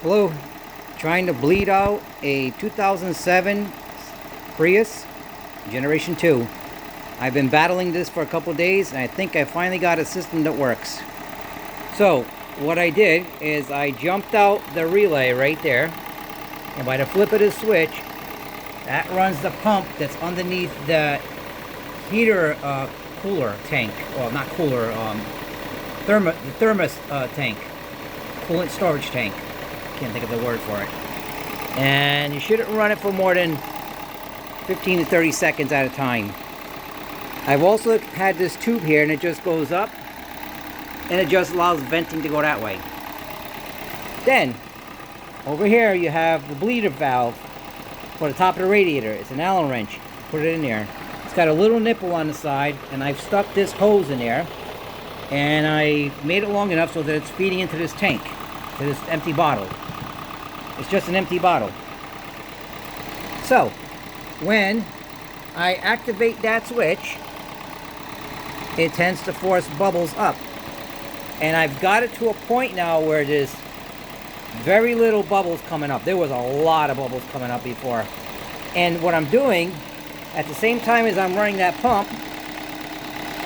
Hello, trying to bleed out a 2007 Prius Generation 2. I've been battling this for a couple days and I think I finally got a system that works. So what I did is I jumped out the relay right there, and by the flip of the switch, that runs the pump that's underneath the heater cooler tank. Well, not cooler, thermos tank, coolant storage tank. Can't think of the word for it. And you shouldn't run it for more than 15 to 30 seconds at a time. I've also had this tube here, and it just goes up and it just allows venting to go that way. Then over here you have the bleeder valve for the top of the radiator. It's an Allen wrench. Put it in there. It's got a little nipple on the side, and I've stuck this hose in there, and I made it long enough so that it's feeding into this tank, to this empty bottle. It's just an empty bottle. So when I activate that switch, it tends to force bubbles up, and I've got it to a point now where there's very little bubbles coming up. There was a lot of bubbles coming up before. And what I'm doing at the same time as I'm running that pump,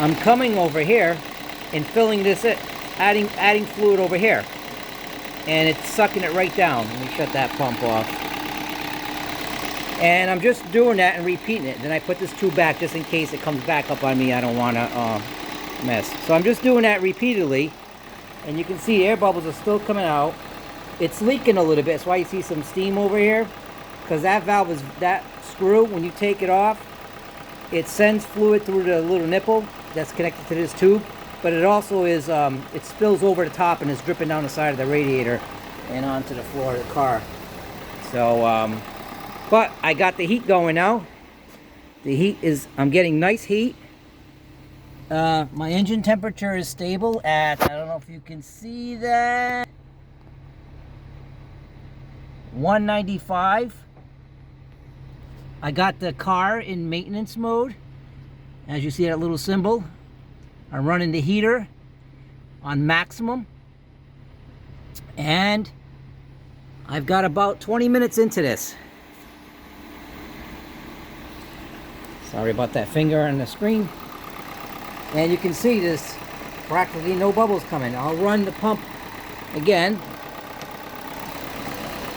I'm coming over here and filling this in, adding fluid over here, and it's sucking it right down. Let me shut that pump off. And I'm just doing that and repeating it. Then I put this tube back just in case it comes back up on me. I don't want to mess. So I'm just doing that repeatedly, and you can see air bubbles are still coming out. It's leaking a little bit. That's why you see some steam over here, because that valve is, that screw, when you take it off, it sends fluid through the little nipple that's connected to this tube, but it also is it spills over the top and is dripping down the side of the radiator and onto the floor of the car. So but I got the heat going now. The heat is, I'm getting nice heat. My engine temperature is stable at, I don't know if you can see that, 195. I got the car in maintenance mode. As you see that little symbol, I'm running the heater on maximum, and I've got about 20 minutes into this. Sorry about that finger on the screen. And you can see this, practically no bubbles coming. I'll run the pump again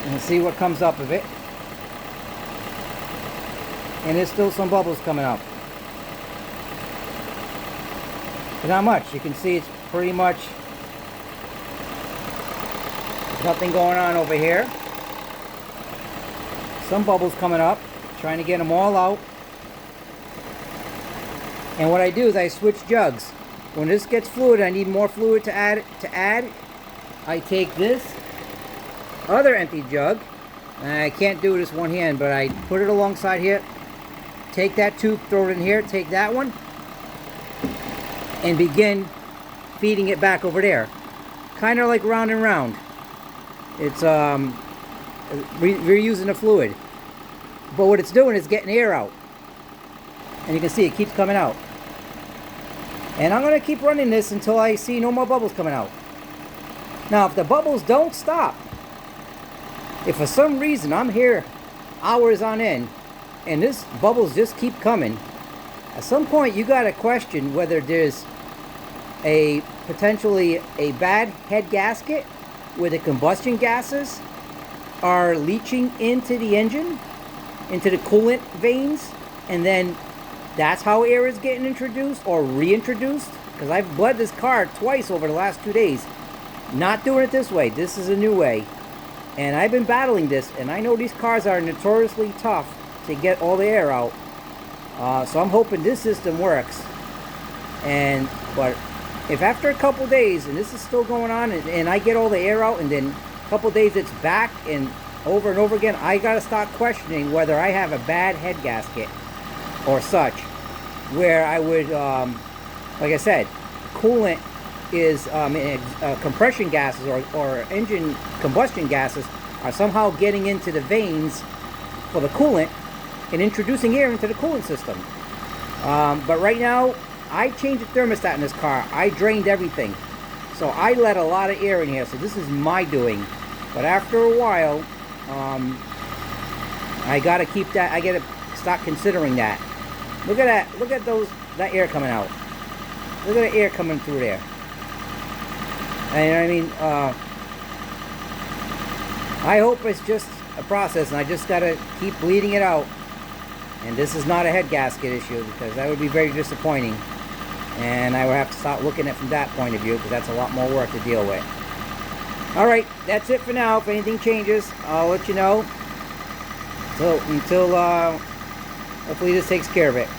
and see what comes up of it. And there's still some bubbles coming up. But not much. You can see it's pretty much, there's nothing going on over here. Some bubbles coming up, trying to get them all out. And what I do is I switch jugs. When this gets fluid, I need more fluid to add. I take this other empty jug, and I can't do this one hand, but I put it alongside here, take that tube, throw it in here, take that one, and begin feeding it back over there. Kind of like round and round. It's reusing the fluid. But what it's doing is getting air out. And you can see it keeps coming out. And I'm going to keep running this until I see no more bubbles coming out. Now, if the bubbles don't stop, if for some reason I'm here hours on end and this bubbles just keep coming, at some point you got to question whether there's a potentially a bad head gasket where the combustion gases are leaching into the engine, into the coolant veins, and then that's how air is getting introduced or reintroduced. Because I've bled this car twice over the last 2 days. Not doing it this way. This is a new way. And I've been battling this, and I know these cars are notoriously tough to get all the air out. So I'm hoping this system works. But if after a couple days, and this is still going on, and I get all the air out, and then a couple days it's back and over again, I got to start questioning whether I have a bad head gasket or such, where I would, like I said, coolant is compression gases or engine combustion gases are somehow getting into the veins for the coolant and introducing air into the coolant system. But right now, I changed the thermostat in this car. I drained everything. So I let a lot of air in here. So this is my doing. But after a while, I gotta keep that. I gotta start considering that. Look at that. Look at that air coming out. Look at the air coming through there. And I mean, I hope it's just a process, and I just gotta keep bleeding it out. And this is not a head gasket issue, because that would be very disappointing. And I would have to start looking at it from that point of view, because that's a lot more work to deal with. Alright, that's it for now. If anything changes, I'll let you know. So, until hopefully this takes care of it.